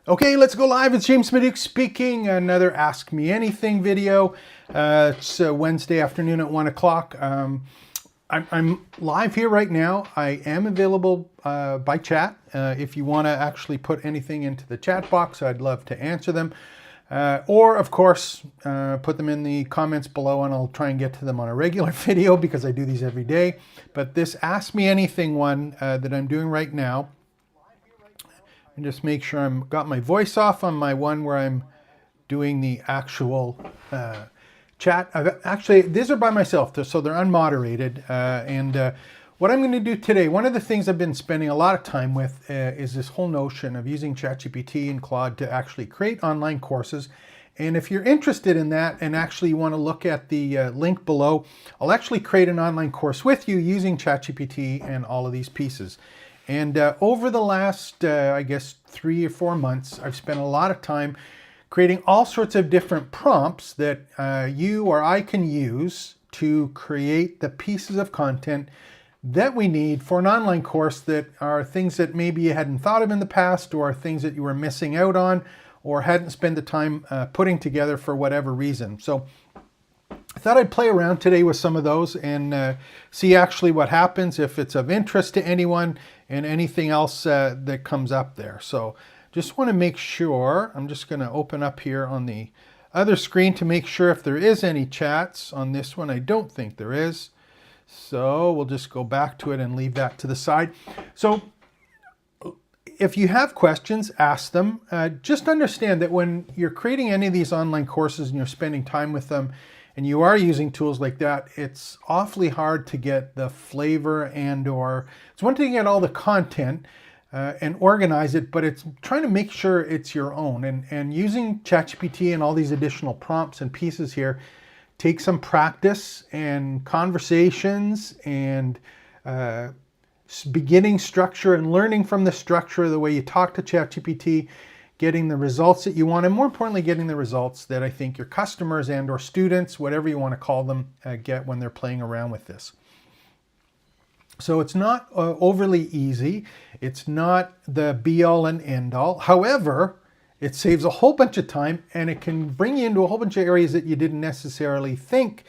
Okay, let's go live. It's James Smidyk speaking. Another Ask Me Anything video. It's Wednesday afternoon at 1 o'clock. I'm live here right now. I am available by chat. If you want to actually put anything into the chat box, I'd love to answer them. Or, of course, put them in the comments below and I'll try and get to them on a regular video because I do these every day. But this Ask Me Anything one that I'm doing right now, and just make sure I've got my voice off on my one where I'm doing the actual chat. Actually, these are by myself, so they're unmoderated. What I'm going to do today, one of the things I've been spending a lot of time with is this whole notion of using ChatGPT and Claude to actually create online courses. And if you're interested in that and actually want to look at the link below, I'll actually create an online course with you using ChatGPT and all of these pieces. And over the last, I guess, 3 or 4 months, I've spent a lot of time creating all sorts of different prompts that you or I can use to create the pieces of content that we need for an online course that are things that maybe you hadn't thought of in the past, or things that you were missing out on or hadn't spent the time putting together for whatever reason. So I thought I'd play around today with some of those and see actually what happens, if it's of interest to anyone, and anything else that comes up there. So just want to make sure, I'm just going to open up here on the other screen to make sure if there is any chats on this one. I don't think there is. So we'll just go back to it and leave that to the side. So if you have questions, ask them. Just understand that when you're creating any of these online courses and you're spending time with them, and you are using tools like that, it's awfully hard to get the flavor or it's one thing to get all the content and organize it, but it's trying to make sure it's your own. And using ChatGPT and all these additional prompts and pieces here takes some practice and conversations and beginning structure and learning from the structure of the way you talk to ChatGPT, getting the results that you want, and more importantly, getting the results that I think your customers and or students, whatever you want to call them, get when they're playing around with this. So it's not overly easy. It's not the be-all and end-all. However, it saves a whole bunch of time, and it can bring you into a whole bunch of areas that you didn't necessarily think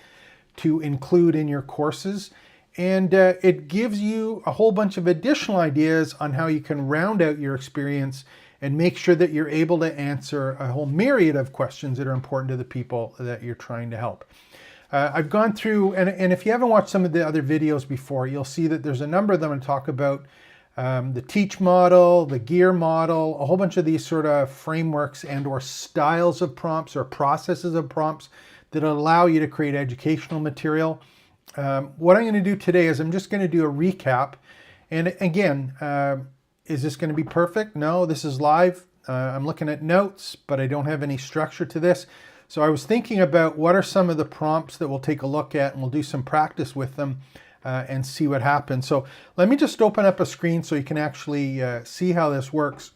to include in your courses. And it gives you a whole bunch of additional ideas on how you can round out your experience and make sure that you're able to answer a whole myriad of questions that are important to the people that you're trying to help. I've gone through, and if you haven't watched some of the other videos before, you'll see that there's a number of them that talk about the teach model, the gear model, a whole bunch of these sort of frameworks and or styles of prompts or processes of prompts that allow you to create educational material. What I'm going to do today is I'm just going to do a recap. And again, is this going to be perfect? No, this is live. I'm looking at notes, but I don't have any structure to this. So I was thinking about what are some of the prompts that we'll take a look at, and we'll do some practice with them and see what happens. So let me just open up a screen so you can actually see how this works.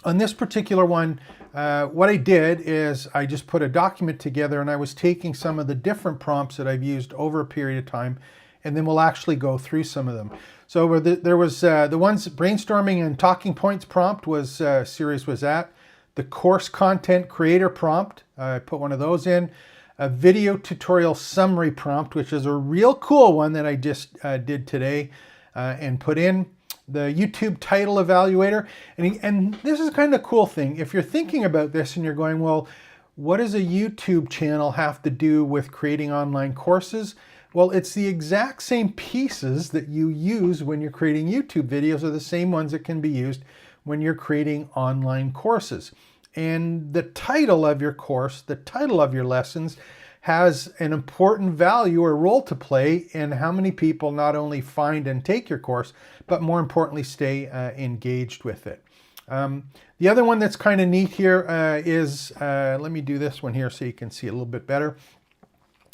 On this particular one, what I did is I just put a document together, and I was taking some of the different prompts that I've used over a period of time, and then we'll actually go through some of them. So there was the ones, brainstorming and talking points prompt was series was that. The course content creator prompt, I put one of those in. A video tutorial summary prompt, which is a real cool one that I just did today and put in. The YouTube title evaluator. And this is kind of a cool thing. If you're thinking about this and you're going, well, what does a YouTube channel have to do with creating online courses? Well, it's the exact same pieces that you use when you're creating YouTube videos are the same ones that can be used when you're creating online courses. And the title of your course, the title of your lessons, has an important value or role to play in how many people not only find and take your course, but more importantly, stay engaged with it. The other one that's kind of neat here is, let me do this one here so you can see it a little bit better.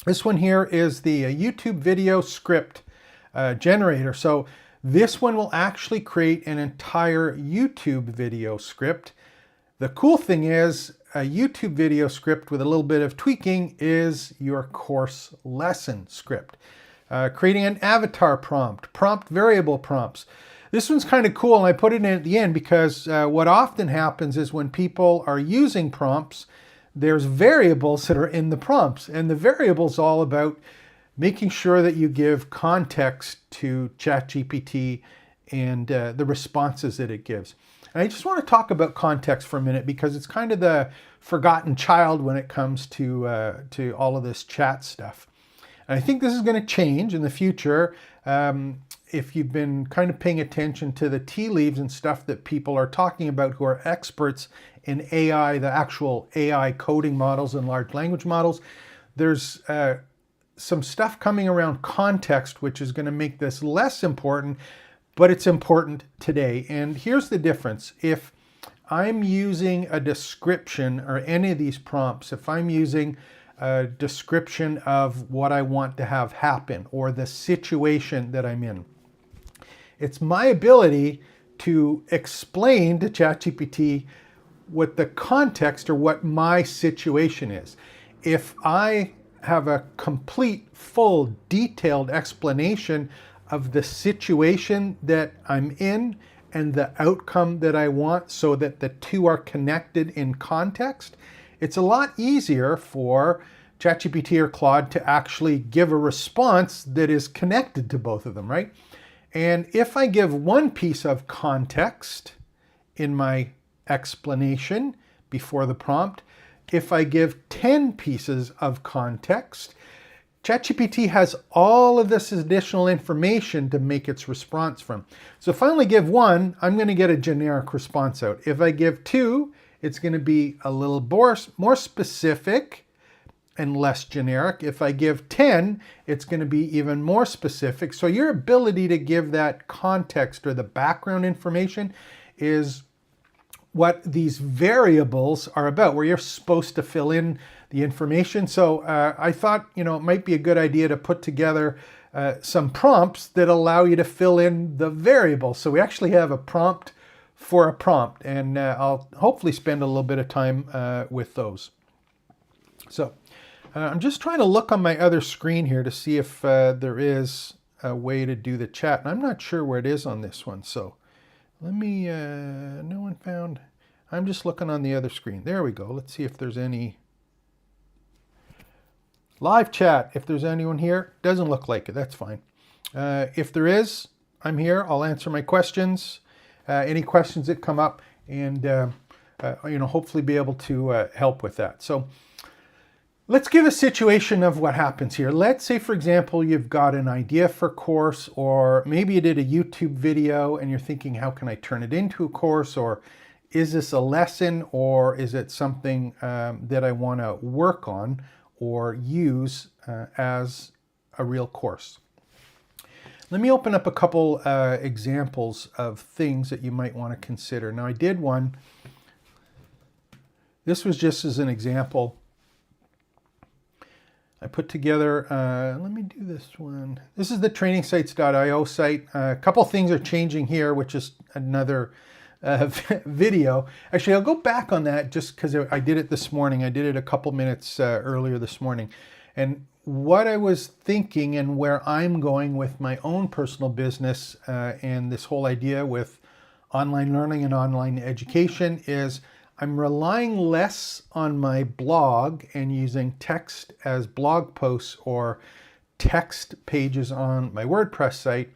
This one here is the YouTube video script generator. So this one will actually create an entire YouTube video script. The cool thing is a YouTube video script with a little bit of tweaking is your course lesson script. Creating an avatar prompt, prompt variable prompts. This one's kind of cool, and I put it in at the end because what often happens is when people are using prompts, there's variables that are in the prompts, and the variables all about making sure that you give context to ChatGPT and the responses that it gives. And I just want to talk about context for a minute because it's kind of the forgotten child when it comes to all of this chat stuff. And I think this is going to change in the future. If you've been kind of paying attention to the tea leaves and stuff that people are talking about who are experts in AI, the actual AI coding models and large language models, there's some stuff coming around context, which is going to make this less important, but it's important today. And here's the difference. If I'm using a description or any of these prompts, if I'm using a description of what I want to have happen or the situation that I'm in, it's my ability to explain to ChatGPT what the context or what my situation is. If I have a complete, full, detailed explanation of the situation that I'm in and the outcome that I want so that the two are connected in context, it's a lot easier for ChatGPT or Claude to actually give a response that is connected to both of them, right? And if I give one piece of context in my explanation before the prompt, if I give 10 pieces of context, ChatGPT has all of this additional information to make its response from. So if I only give one, I'm going to get a generic response out. If I give two, it's going to be a little more specific and less generic. If I give 10, it's going to be even more specific. So your ability to give that context or the background information is what these variables are about, where you're supposed to fill in the information. So I thought, it might be a good idea to put together some prompts that allow you to fill in the variables. So we actually have a prompt for a prompt, and I'll hopefully spend a little bit of time with those. So I'm just trying to look on my other screen here to see if there is a way to do the chat. And I'm not sure where it is on this one. So let me, no one found, I'm just looking on the other screen. There we go. Let's see if there's any live chat. If there's anyone here, doesn't look like it. That's fine. If there is, I'm here. I'll answer my questions, any questions that come up, and hopefully be able to help with that. So let's give a situation of what happens here. Let's say, for example, you've got an idea for a course, or maybe you did a YouTube video and you're thinking, how can I turn it into a course? Or is this a lesson, or is it something that I want to work on or use as a real course? Let me open up a couple examples of things that you might want to consider. Now, I did one. This was just as an example. I put together, let me do this one. This is the trainingsites.io site. A couple things are changing here, which is another video. Actually, I'll go back on that just because I did it this morning. I did it a couple minutes earlier this morning. And what I was thinking and where I'm going with my own personal business and this whole idea with online learning and online education is I'm relying less on my blog and using text as blog posts or text pages on my WordPress site.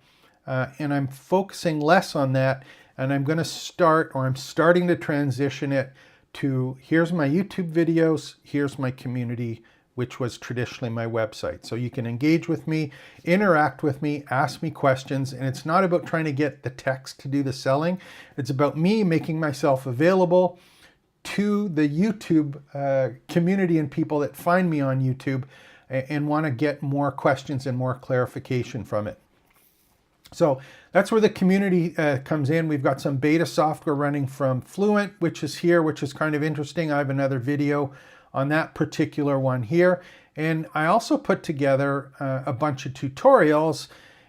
And I'm focusing less on that. And I'm going to start, or I'm starting to transition it to, here's my YouTube videos, here's my community, which was traditionally my website. So you can engage with me, interact with me, ask me questions. And it's not about trying to get the text to do the selling. It's about me making myself available to the YouTube community and people that find me on YouTube and want to get more questions and more clarification from it. So that's where the community comes in. We've got some beta software running from Fluent, which is here, which is kind of interesting. I have another video on that particular one here. And I also put together a bunch of tutorials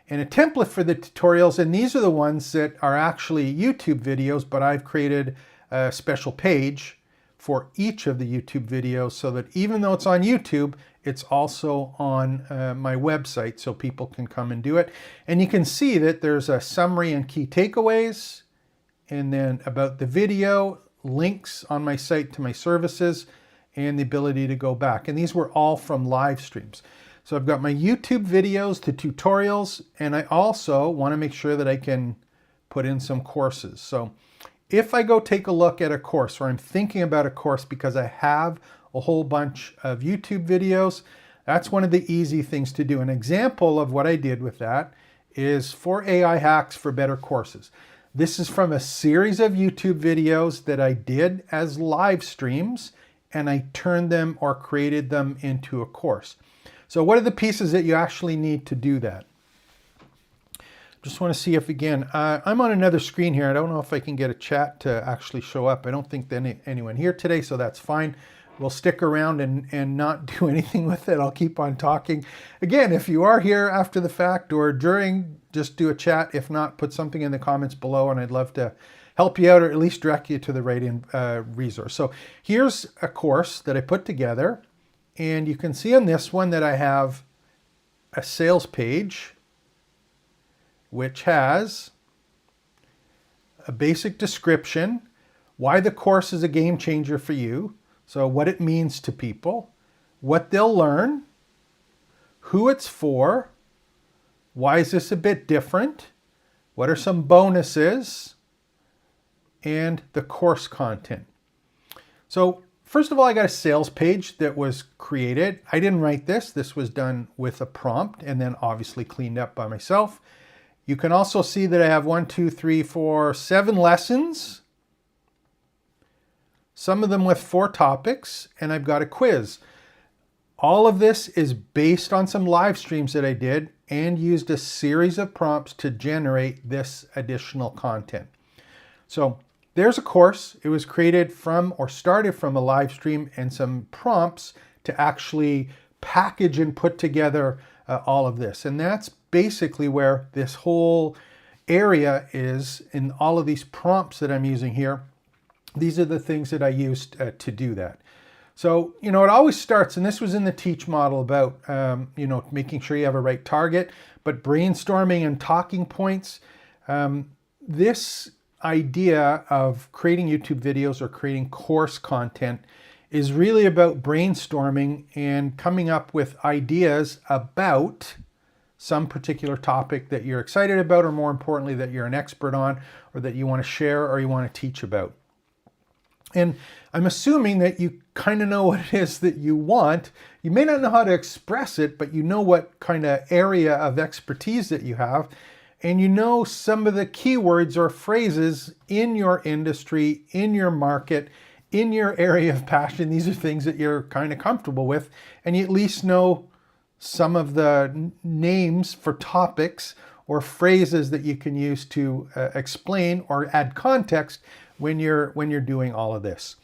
and a template for the tutorials. And these are the ones that are actually YouTube videos, but I've created a special page for each of the YouTube videos so that even though it's on YouTube, it's also on my website so people can come and do it. And you can see that there's a summary and key takeaways, and then about the video, links on my site to my services, and the ability to go back. And these were all from live streams. So I've got my YouTube videos, the tutorials, and I also want to make sure that I can put in some courses. So if I go take a look at a course, or I'm thinking about a course because I have a whole bunch of YouTube videos, that's one of the easy things to do. An example of what I did with that is 4 AI hacks for better courses. This is from a series of YouTube videos that I did as live streams, and I turned them or created them into a course. So what are the pieces that you actually need to do that? Just want to see if, again, I'm on another screen here. I don't know if I can get a chat to actually show up. I don't think that anyone here today, so that's fine. We'll stick around and not do anything with it. I'll keep on talking. Again, if you are here after the fact or during, just do a chat. If not, put something in the comments below, and I'd love to help you out or at least direct you to the right resource. So here's a course that I put together, and you can see on this one that I have a sales page which has a basic description, why the course is a game changer for you, so what it means to people, what they'll learn, who it's for, why is this a bit different, what are some bonuses, and the course content. So first of all, I got a sales page that was created. I didn't write this. This was done with a prompt and then obviously cleaned up by myself. You can also see that I have 7 lessons, some of them with 4 topics, and I've got a quiz. All of this is based on some live streams that I did and used a series of prompts to generate this additional content. So there's a course. It was created from or started from a live stream and some prompts to actually package and put together all of this. And that's basically where this whole area is in all of these prompts that I'm using here. These are the things that I used to do that. So, it always starts, and this was in the teach model about, making sure you have a right target, but brainstorming and talking points. This idea of creating YouTube videos or creating course content is really about brainstorming and coming up with ideas about some particular topic that you're excited about, or more importantly, that you're an expert on, or that you want to share or you want to teach about. And I'm assuming that you kind of know what it is that you want. You may not know how to express it, but you know what kind of area of expertise that you have. And you know some of the keywords or phrases in your industry, in your market, in your area of passion. These are things that you're kind of comfortable with. And you at least know some of the names for topics or phrases that you can use to explain or add context when you're doing all of this.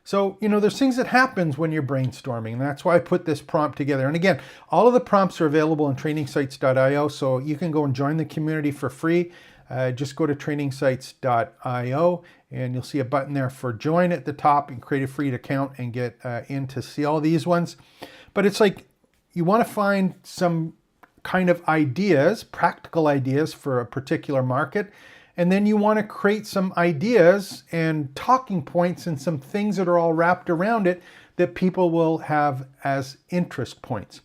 So, there's things that happens when you're brainstorming, and that's why I put this prompt together. And again, all of the prompts are available on trainingsites.io, so you can go and join the community for free. Just go to trainingsites.io, and you'll see a button there for join at the top, and create a free account and get in to see all these ones. But it's like you want to find some kind of ideas, practical ideas for a particular market. And then you want to create some ideas and talking points and some things that are all wrapped around it that people will have as interest points.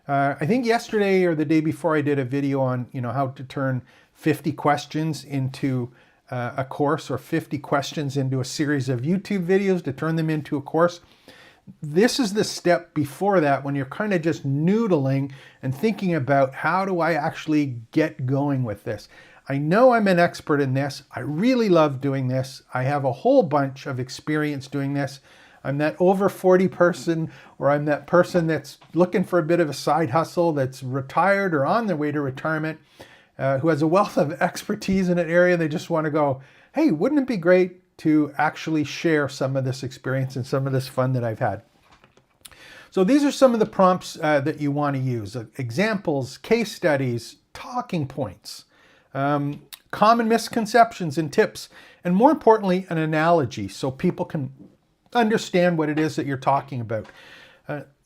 I think yesterday or the day before I did a video on, how to turn 50 questions into a course, or 50 questions into a series of YouTube videos to turn them into a course. This is the step before that, when you're kind of just noodling and thinking about, how do I actually get going with this? I know I'm an expert in this. I really love doing this. I have a whole bunch of experience doing this. I'm that over 40 person, or I'm that person that's looking for a bit of a side hustle, that's retired or on their way to retirement, who has a wealth of expertise in an area. They just want to go, hey, wouldn't it be great to actually share some of this experience and some of this fun that I've had? So these are some of the prompts that you want to use. Examples, case studies, talking points. Common misconceptions and tips, and more importantly, an analogy so people can understand what it is that you're talking about.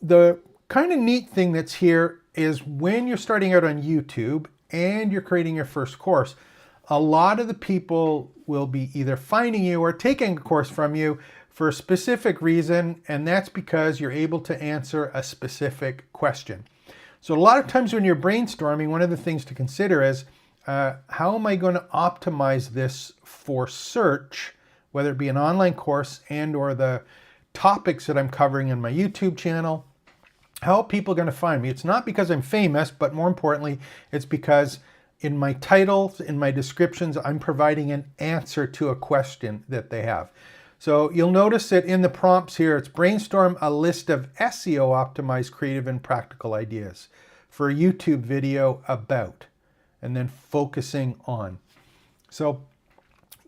The kind of neat thing that's here is when you're starting out on YouTube and you're creating your first course, a lot of the people will be either finding you or taking a course from you for a specific reason, and that's because you're able to answer a specific question. So a lot of times when you're brainstorming, one of the things to consider is how am I going to optimize this for search, whether it be an online course and or the topics that I'm covering in my YouTube channel. How are people going to find me? It's not because I'm famous, but more importantly, it's because in my titles, in my descriptions, I'm providing an answer to a question that they have. So you'll notice that in the prompts here, it's brainstorm a list of SEO optimized creative and practical ideas for a YouTube video about, and then focusing on. So,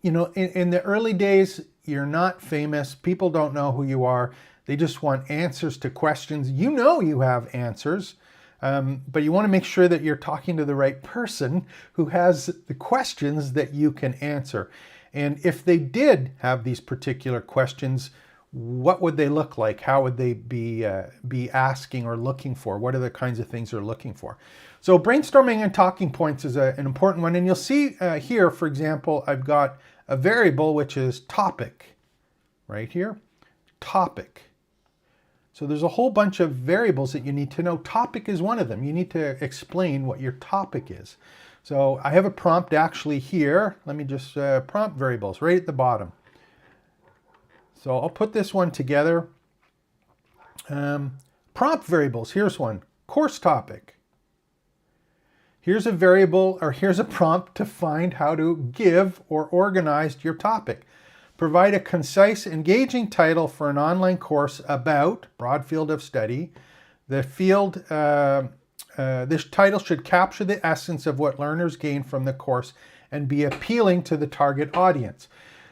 you know, in the early days, you're not famous. People don't know who you are. They just want answers to questions. You know you have answers, but you want to make sure that you're talking to the right person who has the questions that you can answer. And if they did have these particular questions, what would they look like? How would they be asking or looking for? What are the kinds of things they're looking for? So brainstorming and talking points is an important one. And you'll see here, for example, I've got a variable which is topic right here, topic. So there's a whole bunch of variables that you need to know. Topic is one of them. You need to explain what your topic is. So I have a prompt actually here. Let me just prompt variables right at the bottom. So I'll put this one together. Prompt variables, here's one, course topic. Here's a variable, or here's a prompt to find how to give or organize your topic. Provide a concise, engaging title for an online course about broad field of study. The field, this title should capture the essence of what learners gain from the course and be appealing to the target audience.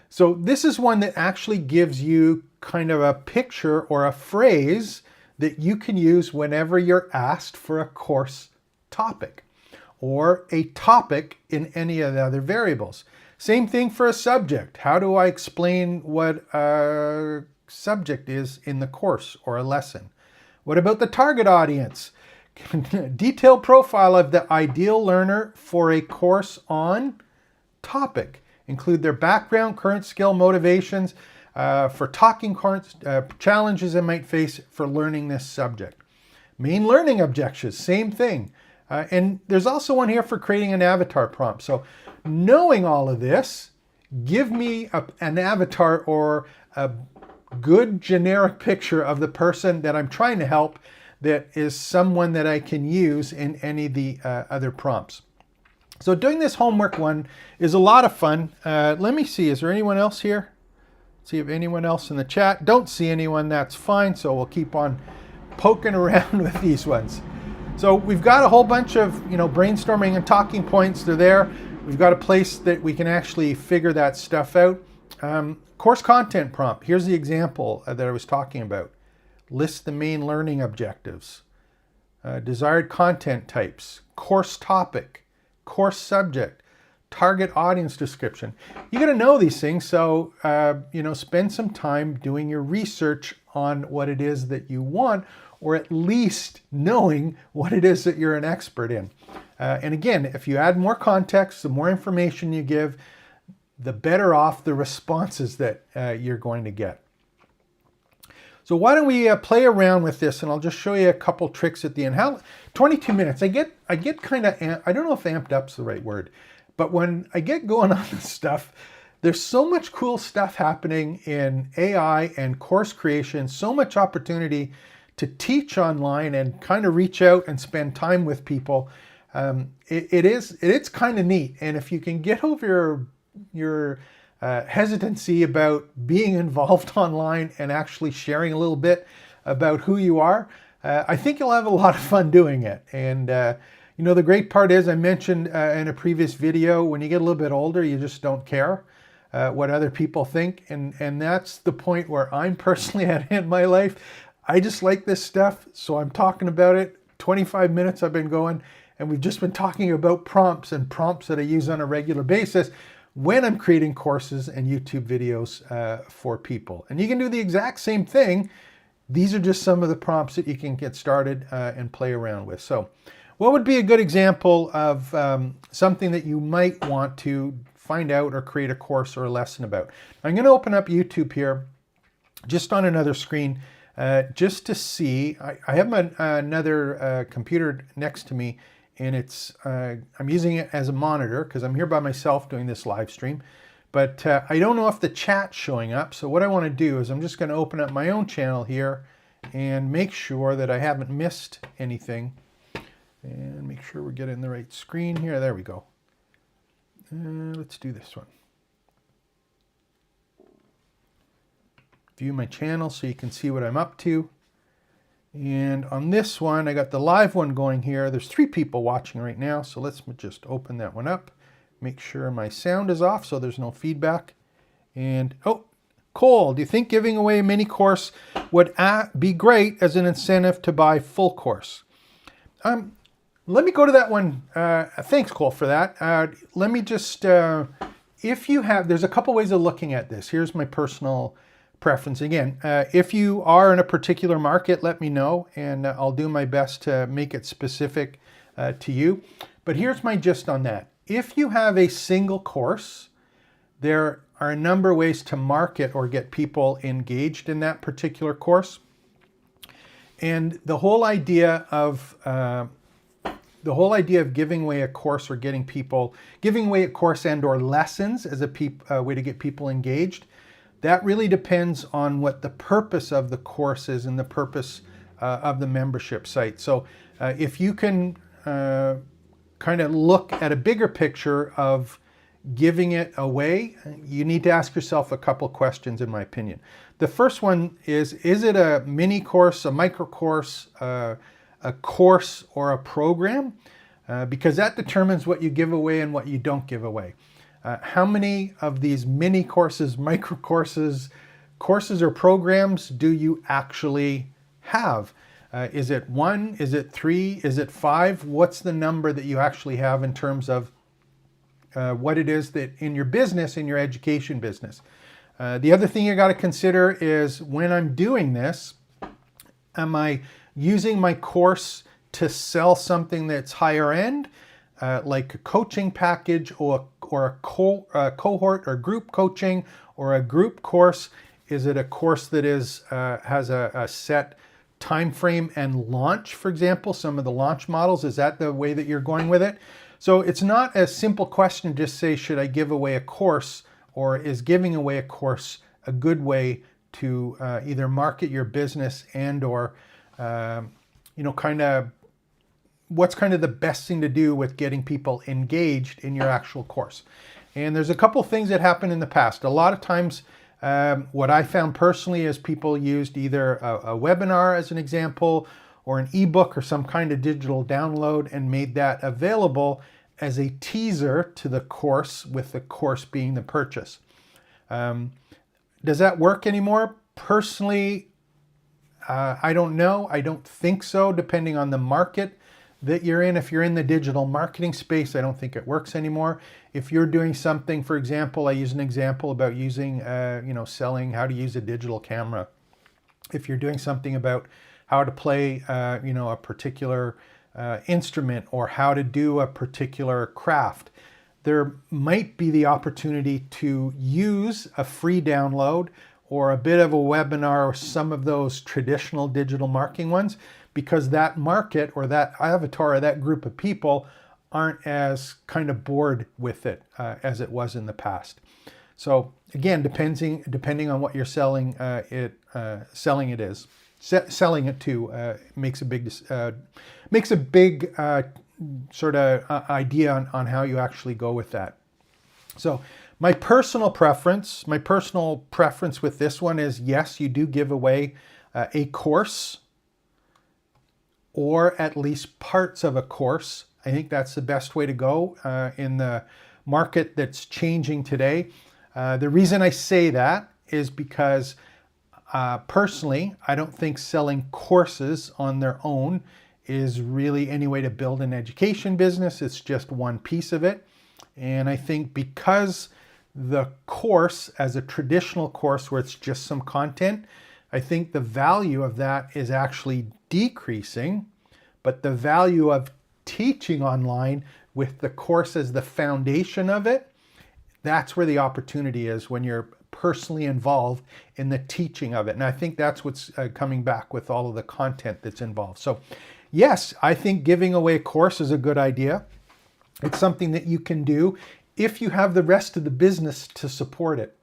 So this is one that actually gives you kind of a picture or a phrase that you can use whenever you're asked for a course topic or a topic in any of the other variables. Same thing for a subject. How do I explain what a subject is in the course or a lesson? What about the target audience? Detailed profile of the ideal learner for a course on topic. Include their background, current skill, motivations for talking challenges they might face for learning this subject. Main learning objectives, same thing. And there's also one here for creating an avatar prompt. So knowing all of this, give me an avatar or a good generic picture of the person that I'm trying to help that is someone that I can use in any of the other prompts. So doing this homework one is a lot of fun. Let me see, is there anyone else here? See if anyone else in the chat. Don't see anyone, that's fine. So we'll keep on poking around with these ones. So we've got a whole bunch of, brainstorming and talking points. They're there. We've got a place that we can actually figure that stuff out. Course content prompt. Here's the example that I was talking about. List the main learning objectives. Desired content types. Course topic. Course subject. Target audience description. You got to know these things. So, spend some time doing your research on what it is that you want, or at least knowing what it is that you're an expert in. And again, if you add more context, the more information you give, the better off the responses that you're going to get. So why don't we play around with this, and I'll just show you a couple tricks at the end. 22 minutes. I get kind of, I don't know if amped up's the right word, but when I get going on this stuff, there's so much cool stuff happening in AI and course creation, so much opportunity to teach online and kind of reach out and spend time with people. It's kind of neat. And if you can get over your hesitancy about being involved online and actually sharing a little bit about who you are, I think you'll have a lot of fun doing it. And the great part is, I mentioned in a previous video, when you get a little bit older, you just don't care what other people think. And that's the point where I'm personally at in my life. I just like this stuff, so I'm talking about it. 25 minutes I've been going, and we've just been talking about prompts and prompts that I use on a regular basis. when I'm creating courses and YouTube videos for people. And you can do the exact same thing. These are just some of the prompts that you can get started and play around with. So what would be a good example of something that you might want to find out or create a course or a lesson about? I'm going to open up YouTube here just on another screen just to see. I have another computer next to me, and I'm using it as a monitor because I'm here by myself doing this live stream. But I don't know if the chat's showing up. So what I want to do is I'm just going to open up my own channel here and make sure that I haven't missed anything. And make sure we're getting the right screen here. There we go. Let's do this one. View my channel so you can see what I'm up to. And on this one, I got the live one going here. There's 3 people watching right now. So let's just open that one up. Make sure my sound is off so there's no feedback. And, oh, Cole, do you think giving away a mini course would be great as an incentive to buy full course? Let me go to that one. Thanks, Cole, for that. Let me just, if you have, there's a couple ways of looking at this. Here's my personal preference. Again, if you are in a particular market, let me know, and I'll do my best to make it specific to you. But here's my gist on that. If you have a single course, there are a number of ways to market or get people engaged in that particular course. And the whole idea of giving away a course or giving away a course and or lessons as a way to get people engaged, that really depends on what the purpose of the course is and the purpose of the membership site. So if you can kind of look at a bigger picture of giving it away, you need to ask yourself a couple questions, in my opinion. The first one is it a mini course, a micro course, a course, or a program? Because that determines what you give away and what you don't give away. How many of these mini courses, micro courses, or programs do you actually have? Is it 1? Is it 3? Is it 5? What's the number that you actually have in terms of what it is that in your business, in your education business? The other thing you got to consider is when I'm doing this, am I using my course to sell something that's higher end, like a coaching package or a cohort or group coaching or a group course? Is it a course that has a set time frame and launch, for example, some of the launch models? Is that the way that you're going with it? So it's not a simple question to just say, should I give away a course, or is giving away a course a good way to either market your business and or what's kind of the best thing to do with getting people engaged in your actual course? And there's a couple things that happened in the past. A lot of times, what I found personally is people used either a webinar as an example, or an ebook or some kind of digital download, and made that available as a teaser to the course, with the course being the purchase. Does that work anymore? Personally, I don't know. I don't think so, depending on the market that you're in. If you're in the digital marketing space, I don't think it works anymore. If you're doing something, for example, I use an example about using, selling how to use a digital camera. If you're doing something about how to play, a particular instrument, or how to do a particular craft, there might be the opportunity to use a free download or a bit of a webinar, or some of those traditional digital marketing ones, because that market or that avatar or that group of people aren't as kind of bored with it as it was in the past. So again, depending on what you're selling it to makes a big sort of idea on how you actually go with that. So my personal preference with this one is, yes, you do give away a course, or at least parts of a course. I think that's the best way to go in the market that's changing today. The reason I say that is because personally, I don't think selling courses on their own is really any way to build an education business. It's just one piece of it. And I think because the course as a traditional course where it's just some content, I think the value of that is actually decreasing, but the value of teaching online with the course as the foundation of it, that's where the opportunity is when you're personally involved in the teaching of it. And I think that's what's coming back with all of the content that's involved. So yes, I think giving away a course is a good idea. It's something that you can do if you have the rest of the business to support it.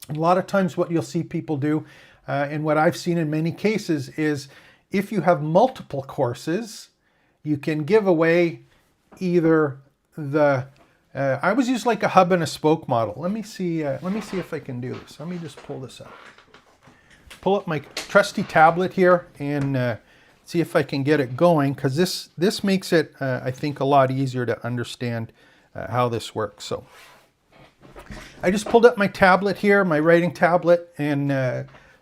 And a lot of times what you'll see people do, and what I've seen in many cases, is if you have multiple courses, you can give away either the I always use like a hub and a spoke model. Let me see if I can do this. Let me just pull this up. Pull up my trusty tablet here and see if I can get it going, because this makes it, I think, a lot easier to understand how this works. So I just pulled up my tablet here, my writing tablet, and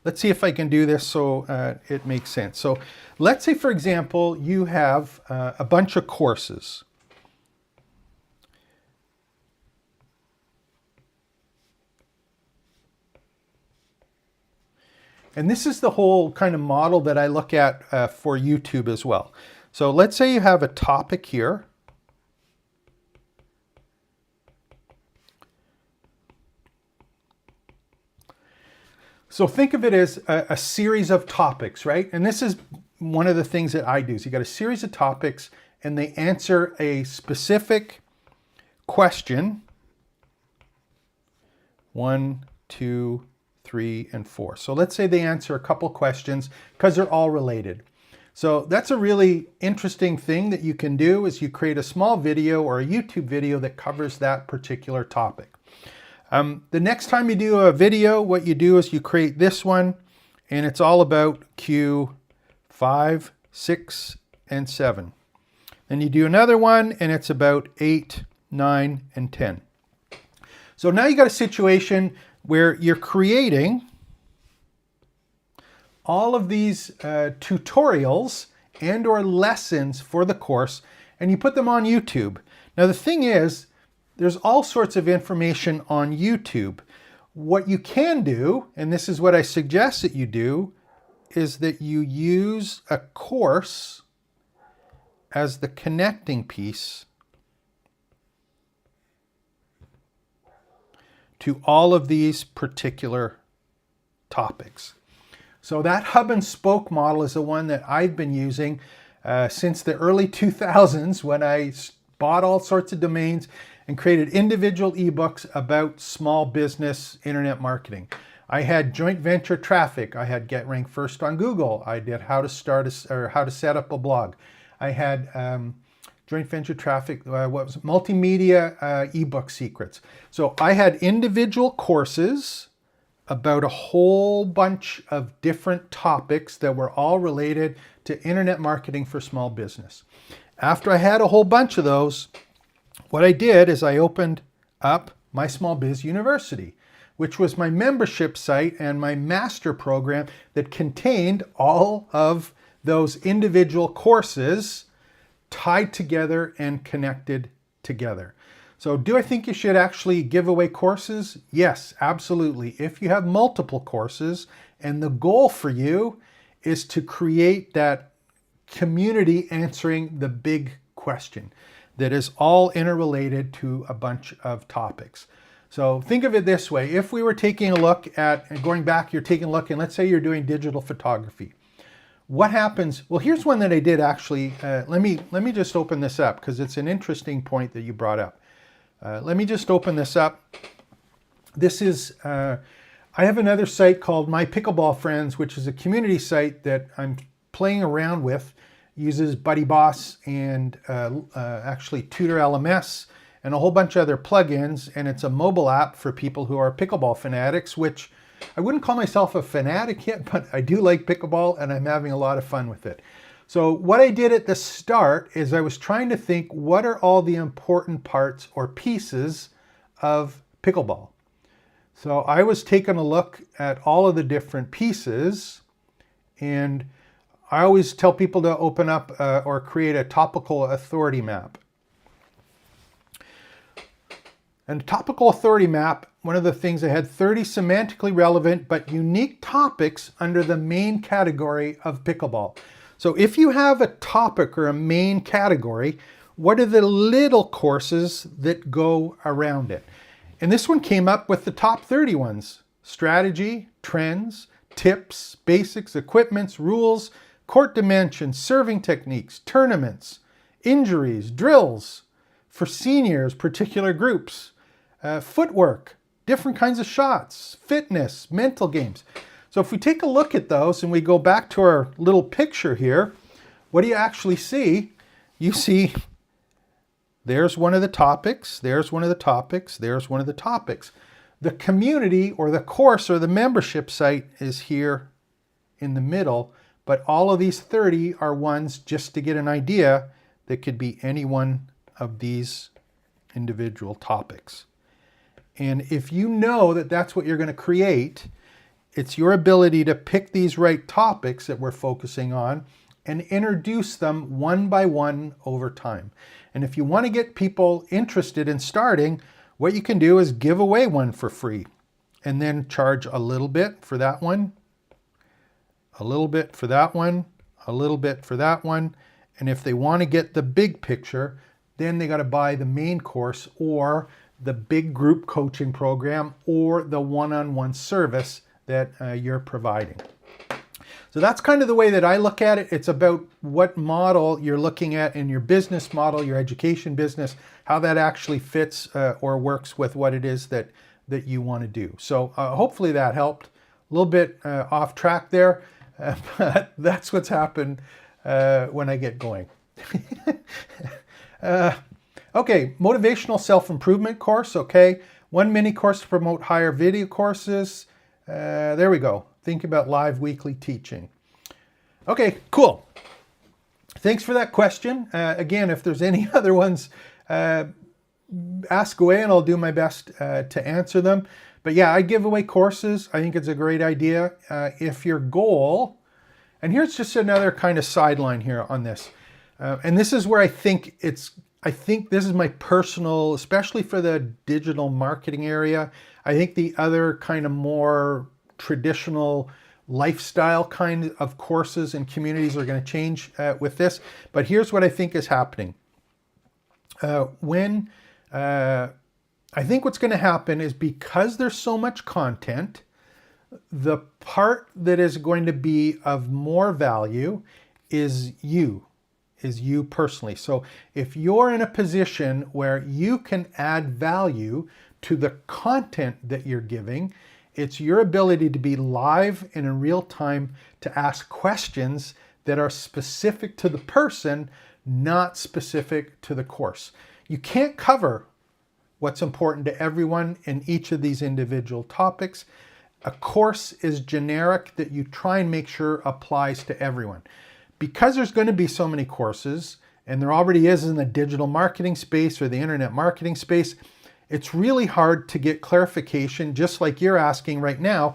let's see if I can do this so it makes sense. So let's say, for example, you have a bunch of courses. And this is the whole kind of model that I look at for YouTube as well. So let's say you have a topic here. So think of it as a series of topics, right? And this is one of the things that I do. So you got a series of topics and they answer a specific question. 1, 2, 3, and 4. So let's say they answer a couple questions because they're all related. So that's a really interesting thing that you can do, is you create a small video or a YouTube video that covers that particular topic. The next time you do a video, what you do is you create this one, and it's all about Q5, 6, and 7. Then you do another one, and it's about 8, 9, and 10. So now you got a situation where you're creating all of these tutorials and or lessons for the course, and you put them on YouTube. Now the thing is, there's all sorts of information on YouTube. What you can do, and this is what I suggest that you do, is that you use a course as the connecting piece to all of these particular topics. So that hub and spoke model is the one that I've been using since the early 2000s, when I bought all sorts of domains and created individual ebooks about small business internet marketing. I had joint venture traffic. I had Get Ranked First on Google. I did how to set up a blog. I had joint venture traffic, what was it? Multimedia ebook secrets. So I had individual courses about a whole bunch of different topics that were all related to internet marketing for small business. After I had a whole bunch of those, what I did is I opened up my Small Biz University, which was my membership site and my master program that contained all of those individual courses tied together and connected together. So do I think you should actually give away courses? Yes, absolutely. If you have multiple courses and the goal for you is to create that community answering the big question that is all interrelated to a bunch of topics. So think of it this way. If we were taking a look at, and going back, you're taking a look, and let's say you're doing digital photography. What happens? Well, here's one that I did actually. Let me just open this up because it's an interesting point that you brought up. Let me just open this up. This is, I have another site called My Pickleball Friends, which is a community site that I'm playing around with. Uses Buddy Boss and actually Tutor LMS and a whole bunch of other plugins, and it's a mobile app for people who are pickleball fanatics, which I wouldn't call myself a fanatic yet, but I do like pickleball and I'm having a lot of fun with it. So what I did at the start is I was trying to think, what are all the important parts or pieces of pickleball? So I was taking a look at all of the different pieces, and I always tell people to open up or create a topical authority map. And a topical authority map, one of the things I had 30 semantically relevant but unique topics under the main category of pickleball. So if you have a topic or a main category, what are the little courses that go around it? And this one came up with the top 30 ones: strategy, trends, tips, basics, equipments, rules, court dimensions, serving techniques, tournaments, injuries, drills for seniors, particular groups, footwork, different kinds of shots, fitness, mental games. So if we take a look at those and we go back to our little picture here, what do you actually see? You see there's one of the topics, there's one of the topics, there's one of the topics. The community or the course or the membership site is here in the middle, but all of these 30 are ones, just to get an idea, that could be any one of these individual topics. And if you know that that's what you're going to create, it's your ability to pick these right topics that we're focusing on and introduce them one by one over time. And if you want to get people interested in starting, what you can do is give away one for free and then charge a little bit for that one, a little bit for that one, a little bit for that one. And if they want to get the big picture, then they got to buy the main course or the big group coaching program or the one-on-one service that you're providing. So that's kind of the way that I look at it. It's about what model you're looking at in your business model, your education business, how that actually fits or works with what it is that you want to do. So hopefully that helped. A little bit off track there, but that's what's happened when I get going. Okay, motivational self-improvement course. Okay, one mini course to promote higher video courses. There we go. Think about live weekly teaching. Okay, cool. Thanks for that question. Again, if there's any other ones, ask away and I'll do my best to answer them. But yeah, I give away courses. I think it's a great idea. If your goal, and here's just another kind of sideline here on this. And this is where I think this is my personal, especially for the digital marketing area. I think the other kind of more traditional lifestyle kind of courses and communities are going to change with this. But here's what I think is happening. I think what's going to happen is, because there's so much content, the part that is going to be of more value is you personally. So if you're in a position where you can add value to the content that you're giving, it's your ability to be live and in real time to ask questions that are specific to the person, not specific to the course. You can't cover what's important to everyone in each of these individual topics. A course is generic that you try and make sure applies to everyone. Because there's going to be so many courses, and there already is in the digital marketing space or the internet marketing space, it's really hard to get clarification, just like you're asking right now.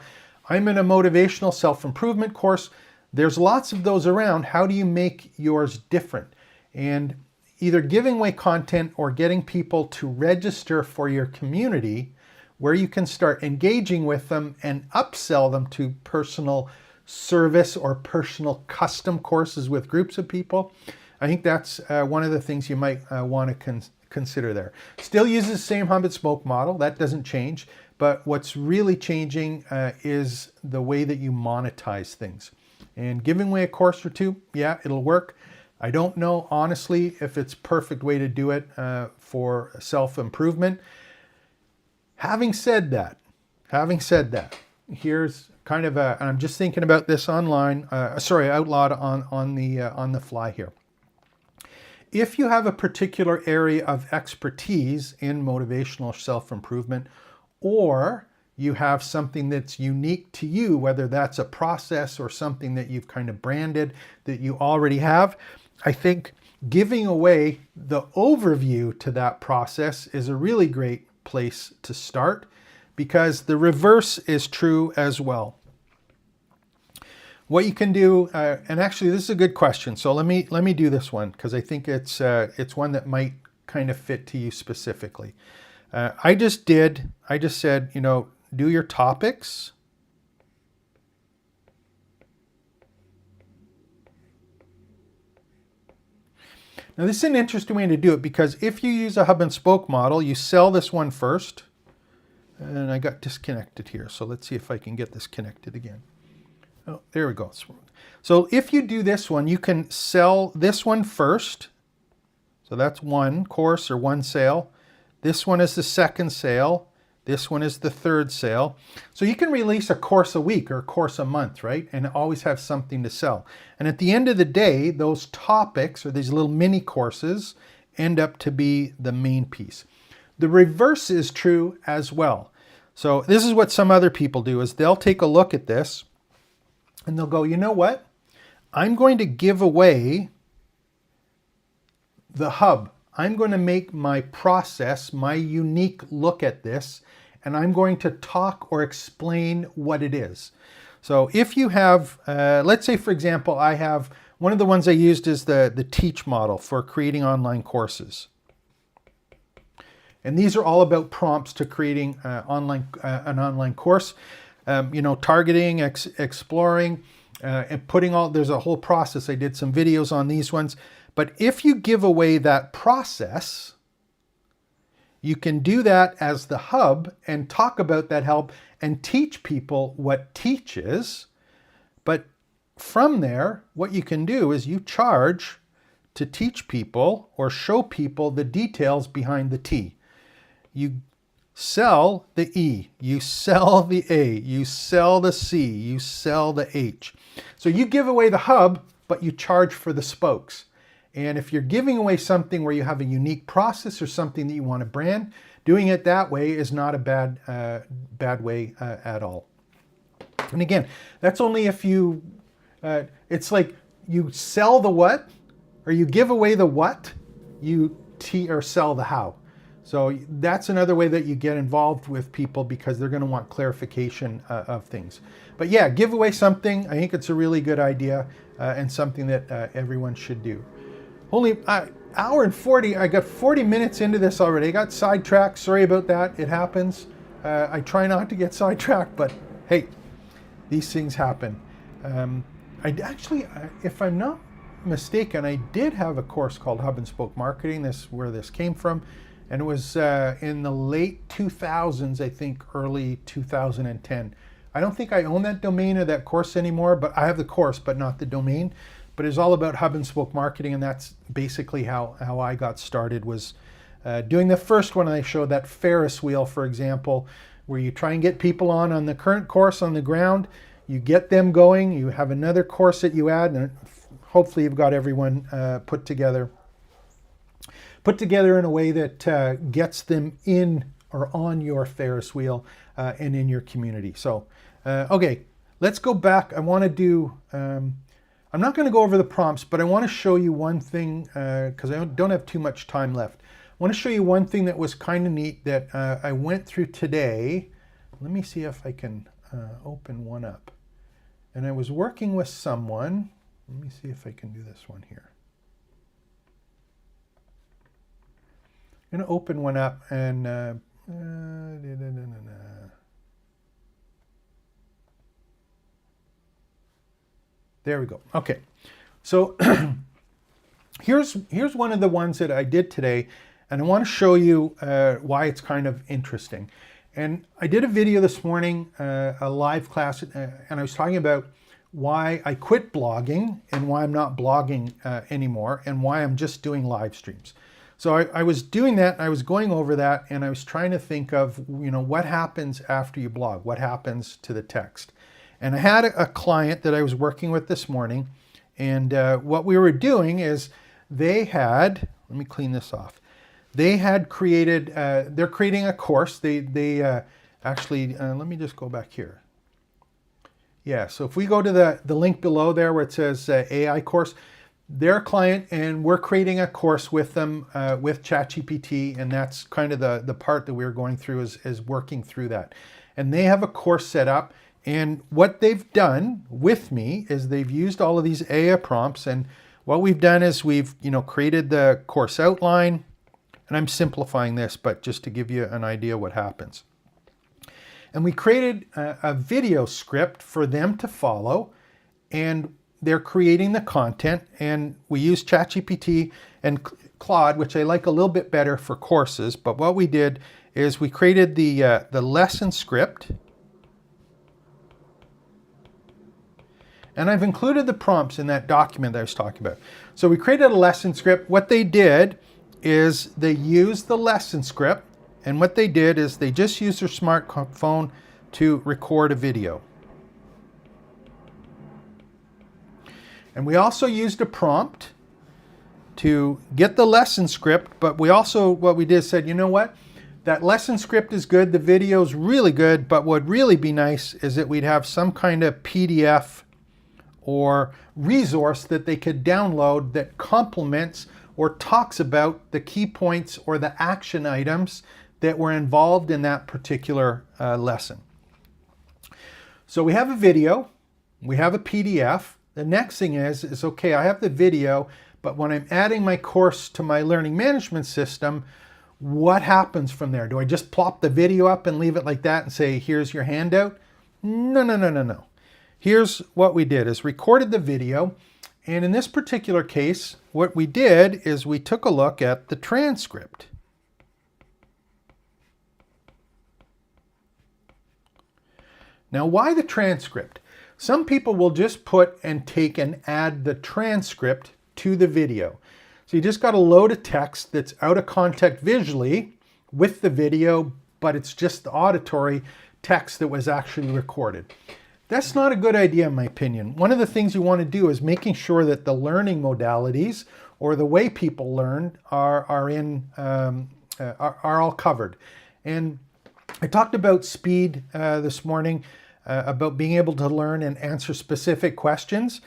I'm in a motivational self-improvement course. There's lots of those around. How do you make yours different? And either giving away content or getting people to register for your community where you can start engaging with them and upsell them to personal service or personal custom courses with groups of people. I think that's one of the things you might want to consider there. Still uses the same hub and spoke model. That doesn't change. But what's really changing is the way that you monetize things. And giving away a course or two, yeah, it'll work. I don't know, honestly, if it's a perfect way to do it for self-improvement. Having said that, here's kind of and I'm just thinking about this out loud on the fly here. If you have a particular area of expertise in motivational self-improvement, or you have something that's unique to you, whether that's a process or something that you've kind of branded that you already have, I think giving away the overview to that process is a really great place to start, because the reverse is true as well. What you can do, and actually this is a good question, so let me do this one, because I think it's one that might kind of fit to you specifically. I just said, do your topics. Now this is an interesting way to do it, because if you use a hub and spoke model, you sell this one first. And I got disconnected here. So let's see if I can get this connected again. Oh, there we go. So if you do this one, you can sell this one first. So that's one course or one sale. This one is the second sale. This one is the third sale. So you can release a course a week or a course a month, right? And always have something to sell. And at the end of the day, those topics or these little mini courses end up to be the main piece. The reverse is true as well. So this is what some other people do, is they'll take a look at this and they'll go, you know what? I'm going to give away the hub. I'm going to make my process, my unique look at this, and I'm going to talk or explain what it is. So if you have, let's say for example, I have, one of the ones I used is the Teach model for creating online courses. And these are all about prompts to creating an online course, targeting, exploring, and putting all, there's a whole process. I did some videos on these ones. But if you give away that process, you can do that as the hub and talk about that hub and teach people what Teach is. But from there, what you can do is you charge to teach people or show people the details behind the T. You sell the E, you sell the A, you sell the C, you sell the H. So you give away the hub, but you charge for the spokes. And if you're giving away something where you have a unique process or something that you want to brand, doing it that way is not a bad way at all. And again, that's only if you, it's like you sell the what, or you give away the what, you sell the how. So that's another way that you get involved with people, because they're going to want clarification of things. But yeah, give away something. I think it's a really good idea and something that everyone should do. Only hour and 40, I got 40 minutes into this already. I got sidetracked. Sorry about that. It happens. I try not to get sidetracked, but hey, these things happen. If I'm not mistaken, I did have a course called Hub and Spoke Marketing. This is where this came from. And it was in the late 2000s, I think early 2010. I don't think I own that domain or that course anymore, but I have the course, but not the domain. But it's all about hub and spoke marketing, and that's basically how I got started, was doing the first one. I showed that Ferris wheel, for example, where you try and get people on the current course on the ground, you get them going, you have another course that you add, and hopefully you've got everyone put together in a way that gets them in or on your Ferris wheel and in your community. So, okay, let's go back. I want to do, I'm not going to go over the prompts, but I want to show you one thing because I don't have too much time left. I want to show you one thing that was kind of neat that I went through today. Let me see if I can open one up. And I was working with someone. Let me see if I can do this one here. I'm going to open one up and there we go. Okay, so here's one of the ones that I did today, and I want to show you why it's kind of interesting. And I did a video this morning, a live class, and I was talking about why I quit blogging and why I'm not blogging anymore, and why I'm just doing live streams. So I was doing that, and I was going over that, and I was trying to think of, what happens after you blog? What happens to the text? And I had a client that I was working with this morning, and what we were doing is they had, let me clean this off. They had created, they're creating a course. They actually, let me just go back here. Yeah, so if we go to the link below there where it says AI course, they're a client, and we're creating a course with them with ChatGPT, and that's kind of the part that we're going through is working through that. And they have a course set up, and what they've done with me is they've used all of these AI prompts, and what we've done is we've created the course outline, And I'm simplifying this, but just to give you an idea what happens. And we created a video script for them to follow, and they're creating the content. And we use ChatGPT and Claude, which I like a little bit better for courses. But what we did is we created the lesson script. And I've included the prompts in that document that I was talking about. So we created a lesson script. What they did is they used the lesson script, and what they did is they just used their smartphone to record a video. And we also used a prompt to get the lesson script, but we also, what we did, said, you know what? That lesson script is good, the video's really good, but what would really be nice is that we'd have some kind of PDF or resource that they could download that complements or talks about the key points or the action items that were involved in that particular lesson. So we have a video, we have a PDF. The next thing is okay, I have the video, but when I'm adding my course to my learning management system, what happens from there? Do I just plop the video up and leave it like that and say, here's your handout? No. Here's what we did is recorded the video. And in this particular case, what we did is we took a look at the transcript. Now, why the transcript? Some people will just put and take and add the transcript to the video. So you just got a load of text that's out of context visually with the video, but it's just the auditory text that was actually recorded. That's not a good idea, in my opinion. One of the things you want to do is making sure that the learning modalities or the way people learn are all covered. And I talked about speed this morning, about being able to learn and answer specific questions.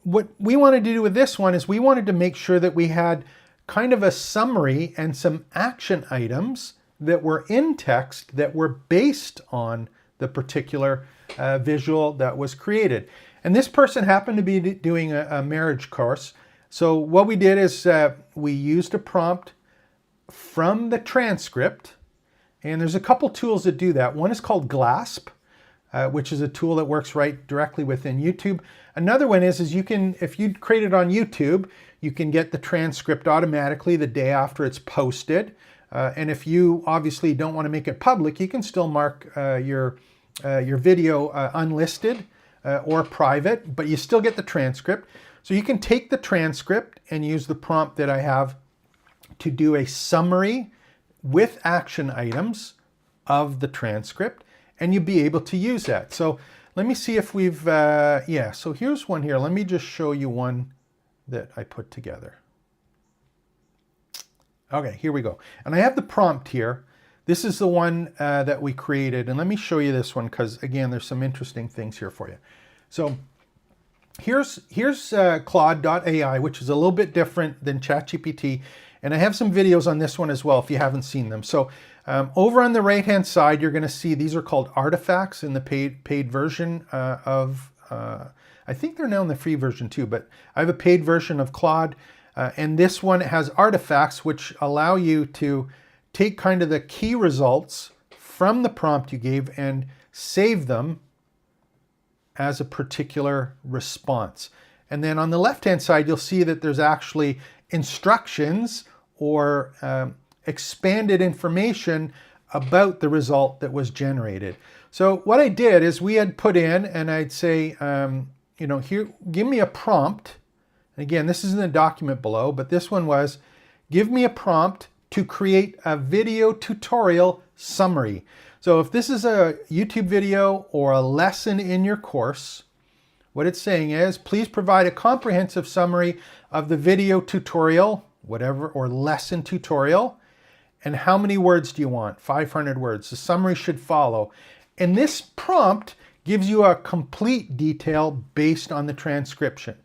What we wanted to do with this one is we wanted to make sure that we had kind of a summary and some action items that were in text that were based on the particular visual that was created. And this person happened to be doing a marriage course. So what we did is we used a prompt from the transcript, and there's a couple tools that do that. One is called GLASP, which is a tool that works right directly within YouTube. Another one is you can, if you create it on YouTube, you can get the transcript automatically the day after it's posted. And if you obviously don't want to make it public, you can still mark your video unlisted or private, but you still get the transcript. So you can take the transcript and use the prompt that I have to do a summary with action items of the transcript, and you'll be able to use that. So let me see if we've, so here's one here. Let me just show you one that I put together. Okay, here we go. And I have the prompt here. This is the one that we created. And let me show you this one because, again, there's some interesting things here for you. So here's Claude.ai, which is a little bit different than ChatGPT. And I have some videos on this one as well if you haven't seen them. So over on the right-hand side, you're going to see these are called artifacts in the paid version I think they're now in the free version too, but I have a paid version of Claude. And this one has artifacts which allow you to take kind of the key results from the prompt you gave and save them as a particular response. And then on the left-hand side, you'll see that there's actually instructions or expanded information about the result that was generated. So what I did is we had put in, and I'd say, here, give me a prompt. And again, this is in the document below, but this one was, give me a prompt to create a video tutorial summary. So if this is a YouTube video or a lesson in your course, what it's saying is, please provide a comprehensive summary of the video tutorial, whatever, or lesson tutorial. And how many words do you want? 500 words. The summary should follow. And this prompt gives you a complete detail based on the transcription.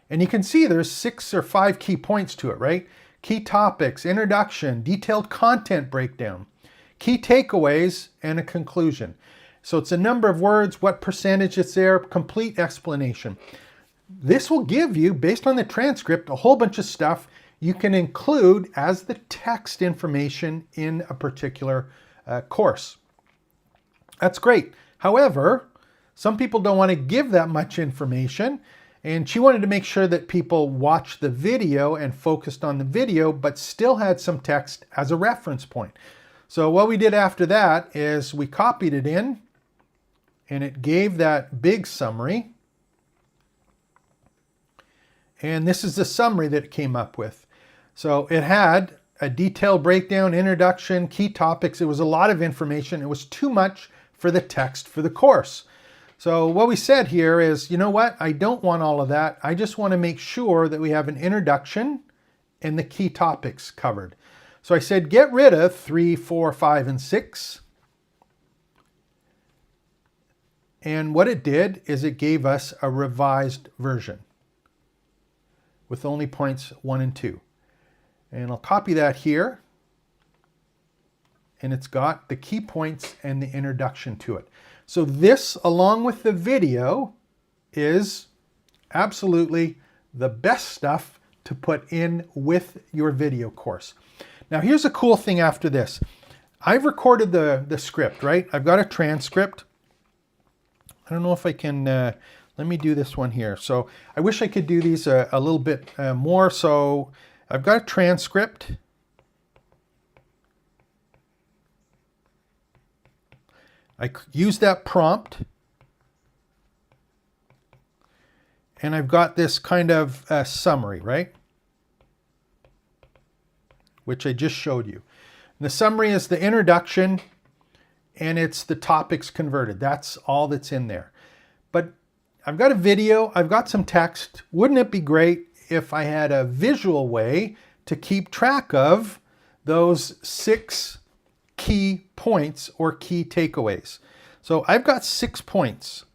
And you can see there's 6 or 5 key points to it, right? Key topics, introduction, detailed content breakdown, key takeaways, and a conclusion. So it's a number of words, what percentage it's there, complete explanation. This will give you, based on the transcript, a whole bunch of stuff you can include as the text information in a particular course. That's great. However, some people don't want to give that much information, and she wanted to make sure that people watched the video and focused on the video, but still had some text as a reference point. So what we did after that is we copied it in, and it gave that big summary. And this is the summary that it came up with. So it had a detailed breakdown, introduction, key topics. It was a lot of information. It was too much for the text for the course. So what we said here is, you know what? I don't want all of that. I just want to make sure that we have an introduction and the key topics covered. So I said, get rid of 3, 4, 5, and 6. And what it did is it gave us a revised version with only points 1 and 2. And I'll copy that here. And it's got the key points and the introduction to it. So this, along with the video, is absolutely the best stuff to put in with your video course. Now here's a cool thing after this. I've recorded the script, right? I've got a transcript. I don't know if I can, let me do this one here. So I wish I could do these a little bit more. So I've got a transcript. I use that prompt, and I've got this kind of summary, right? Which I just showed you. And the summary is the introduction, and it's the topics converted. That's all that's in there. But I've got a video, I've got some text. Wouldn't it be great if I had a visual way to keep track of those 6 key points or key takeaways? So I've got 6 points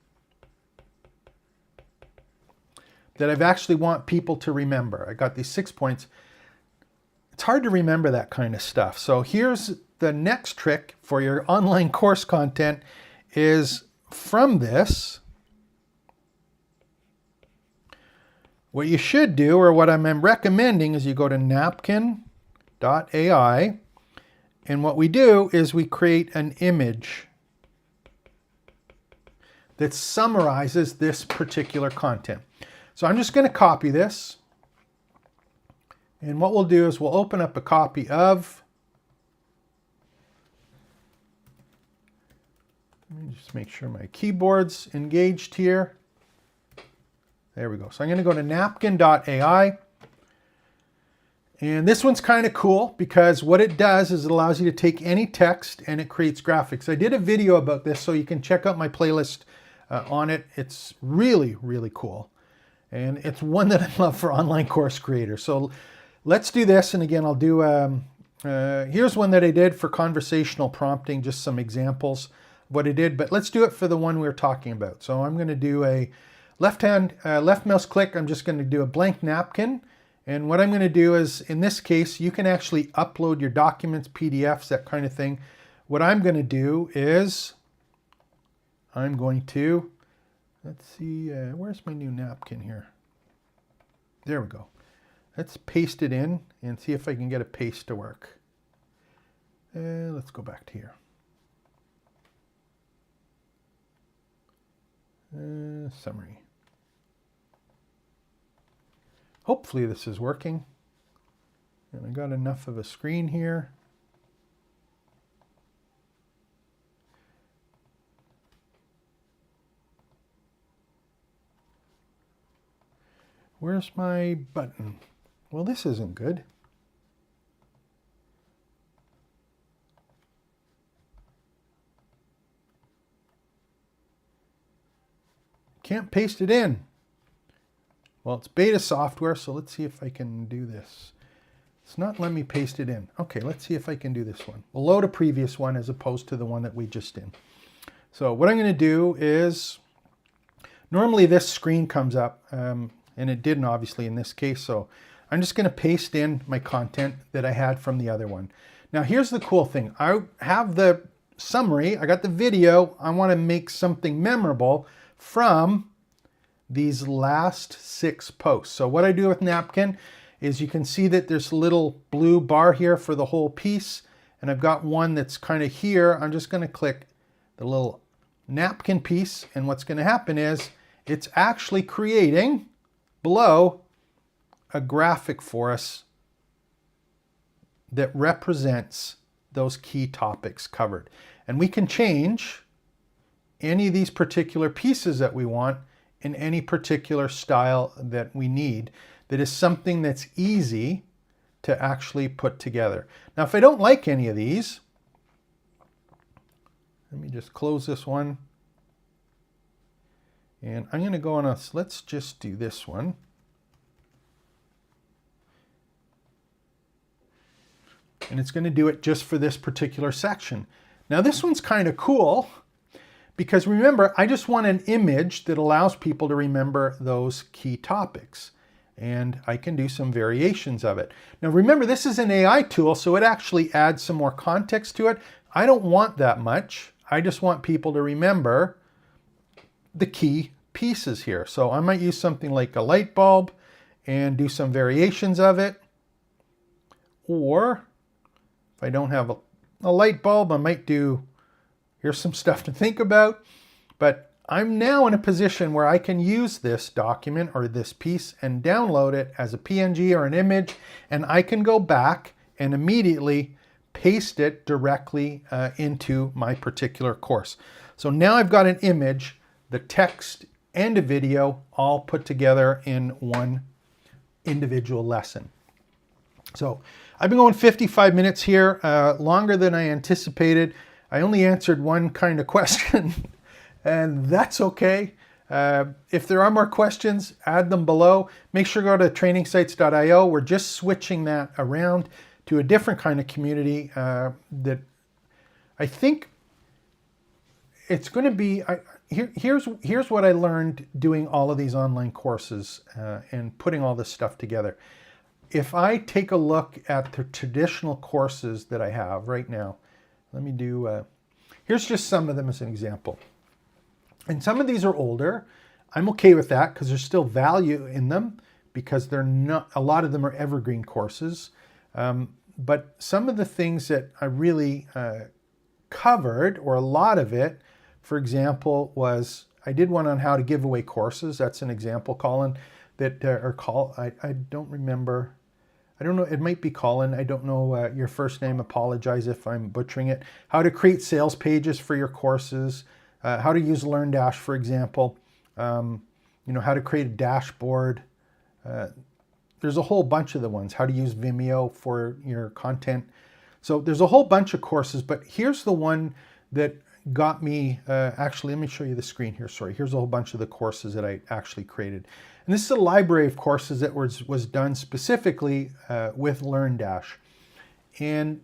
that I've actually want people to remember. I got these 6 points. It's hard to remember that kind of stuff. So here's the next trick for your online course content is from this. What you should do, or what I'm recommending, is you go to napkin.ai, and what we do is we create an image that summarizes this particular content. So I'm just going to copy this. And what we'll do is we'll open up a copy of, let me just make sure my keyboard's engaged here. There we go. So I'm going to go to napkin.ai. And this one's kind of cool because what it does is it allows you to take any text and it creates graphics. I did a video about this, so you can check out my playlist on it. It's really, really cool. And it's one that I love for online course creators. So let's do this. And again, I'll do, here's one that I did for conversational prompting, just some examples of what I did. But let's do it for the one we were talking about. So I'm going to do a left mouse click. I'm just going to do a blank napkin. And what I'm going to do is, in this case, you can actually upload your documents, PDFs, that kind of thing. What I'm going to do is I'm going to, let's see, where's my new napkin here? There we go. Let's paste it in and see if I can get a paste to work. Let's go back to here. Summary. Hopefully this is working. And I got enough of a screen here. Where's my button? Well, this isn't good. Can't paste it in. Well, it's beta software, so let's see if I can do this. It's not letting me paste it in. Okay, let's see if I can do this one. We'll load a previous one as opposed to the one that we just did. So what I'm going to do is, normally this screen comes up, and it didn't obviously in this case, so I'm just going to paste in my content that I had from the other one. Now here's the cool thing. I have the summary, I got the video, I want to make something memorable from these last 6 posts. So what I do with Napkin is you can see that there's a little blue bar here for the whole piece. And I've got one that's kind of here. I'm just going to click the little napkin piece. And what's going to happen is it's actually creating below a graphic for us that represents those key topics covered. And we can change any of these particular pieces that we want in any particular style that we need. That is something that's easy to actually put together. Now, if I don't like any of these, let me just close this one. And I'm going to go on a, let's just do this one. And it's going to do it just for this particular section. Now, this one's kind of cool because remember, I just want an image that allows people to remember those key topics. And I can do some variations of it. Now remember, this is an AI tool, so it actually adds some more context to it. I don't want that much. I just want people to remember the key pieces here. So I might use something like a light bulb and do some variations of it. Or if I don't have a light bulb, I might do, here's some stuff to think about. But I'm now in a position where I can use this document or this piece and download it as a PNG or an image, and I can go back and immediately paste it directly into my particular course. So now I've got an image, the text, and a video all put together in one individual lesson. So I've been going 55 minutes here, longer than I anticipated. I only answered one kind of question. And that's okay. If there are more questions, add them below. Make sure to go to trainingsites.io. We're just switching that around to a different kind of community that I think it's going to be. Here's what I learned doing all of these online courses and putting all this stuff together. If I take a look at the traditional courses that I have right now, let me do, here's just some of them as an example. And some of these are older. I'm okay with that because there's still value in them because they're not, a lot of them are evergreen courses. But some of the things that I really covered, or a lot of it, for example, was I did one on how to give away courses. That's an example, Colin, that, I don't remember. I don't know, it might be Colin. I don't know your first name. Apologize if I'm butchering it. How to create sales pages for your courses. How to use LearnDash, for example, how to create a dashboard. There's a whole bunch of the ones. How to use Vimeo for your content. So there's a whole bunch of courses, but here's the one that got me, actually, let me show you the screen here. Sorry, here's a whole bunch of the courses that I actually created. And this is a library of courses that was done specifically with LearnDash. And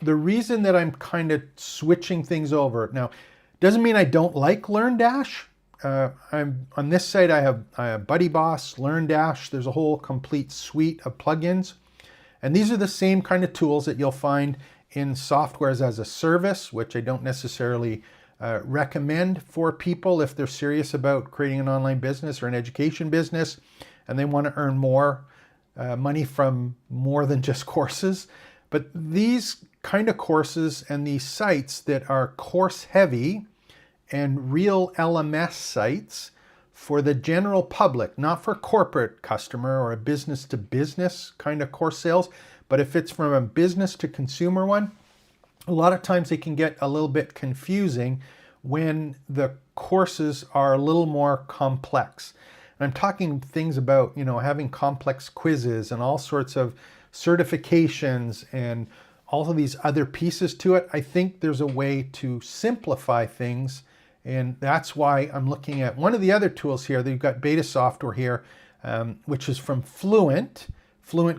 the reason that I'm kind of switching things over, now, doesn't mean I don't like LearnDash. I'm on this site. I have BuddyBoss, LearnDash. There's a whole complete suite of plugins, and these are the same kind of tools that you'll find in softwares as a service, which I don't necessarily recommend for people if they're serious about creating an online business or an education business, and they want to earn more money from more than just courses. But these kind of courses and these sites that are course heavy and real LMS sites for the general public, not for corporate customer or a business to business kind of course sales, but if it's from a business to consumer one, a lot of times they can get a little bit confusing when the courses are a little more complex. And I'm talking things about, having complex quizzes and all sorts of certifications and all of these other pieces to it. I think there's a way to simplify things. And that's why I'm looking at one of the other tools here. They've got beta software here, which is from Fluent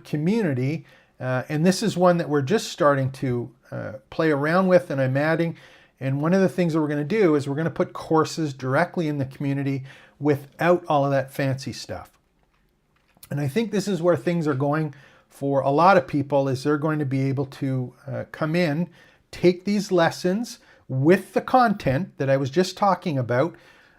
Community. And this is one that we're just starting to play around with, and I'm adding. And one of the things that we're going to do is we're going to put courses directly in the community without all of that fancy stuff. And I think this is where things are going for a lot of people, is they're going to be able to come in, take these lessons with the content that I was just talking about,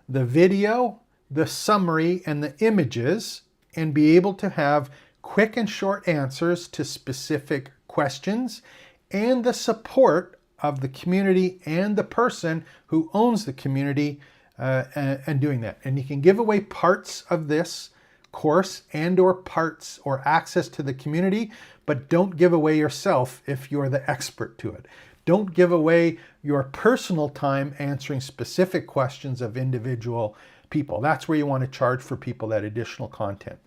the video, the summary, and the images, and be able to have quick and short answers to specific questions, and the support of the community and the person who owns the community and doing that. And you can give away parts of this course and or parts or access to the community, but don't give away yourself if you're the expert to it. Don't give away your personal time answering specific questions of individual people. That's where you want to charge for people that additional content.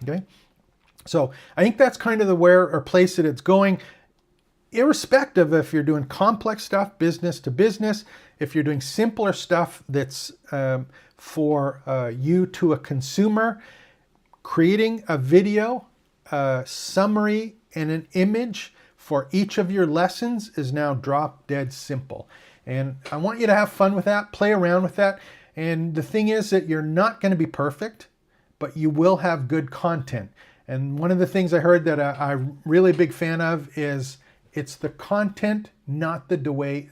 Okay? So I think that's kind of the where or place that it's going, irrespective if you're doing complex stuff, business to business, if you're doing simpler stuff that's for you to a consumer, creating a video, a summary, and an image for each of your lessons is now drop dead simple. And I want you to have fun with that, play around with that. And the thing is that you're not going to be perfect, but you will have good content. And one of the things I heard that I'm really big fan of is it's the content, not the way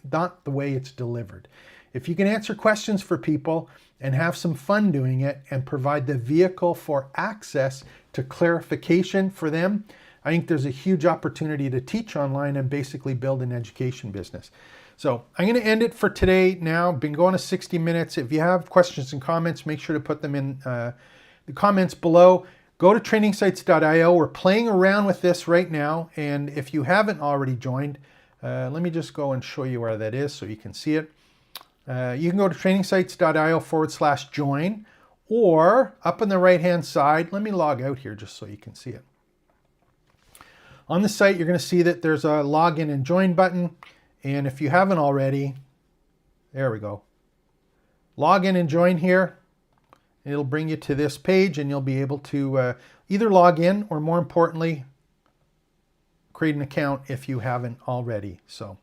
it's delivered. If you can answer questions for people and have some fun doing it and provide the vehicle for access to clarification for them, I think there's a huge opportunity to teach online and basically build an education business. So I'm going to end it for today now. Been going to 60 minutes. If you have questions and comments, make sure to put them in the comments below. Go to trainingsites.io. We're playing around with this right now. And if you haven't already joined, let me just go and show you where that is so you can see it. You can go to trainingsites.io/join, or up on the right-hand side, let me log out here just so you can see it. On the site, you're going to see that there's a login and join button. And if you haven't already, there we go. Log in and join here. It'll bring you to this page and you'll be able to either log in or, more importantly, create an account if you haven't already. So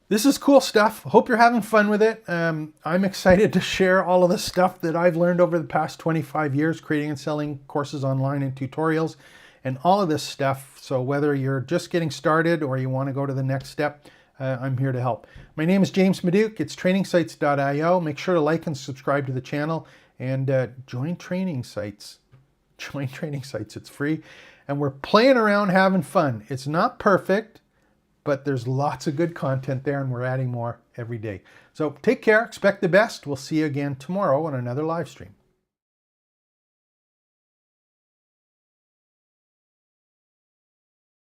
this is cool stuff. Hope you're having fun with it. I'm excited to share all of the stuff that I've learned over the past 25 years creating and selling courses online and tutorials and all of this stuff. So whether you're just getting started or you want to go to the next step, I'm here to help. My name is James Maduke. It's trainingsites.io. Make sure to like and subscribe to the channel and join Training Sites. Join Training Sites. It's free. And we're playing around, having fun. It's not perfect, but there's lots of good content there and we're adding more every day. So take care. Expect the best. We'll see you again tomorrow on another live stream.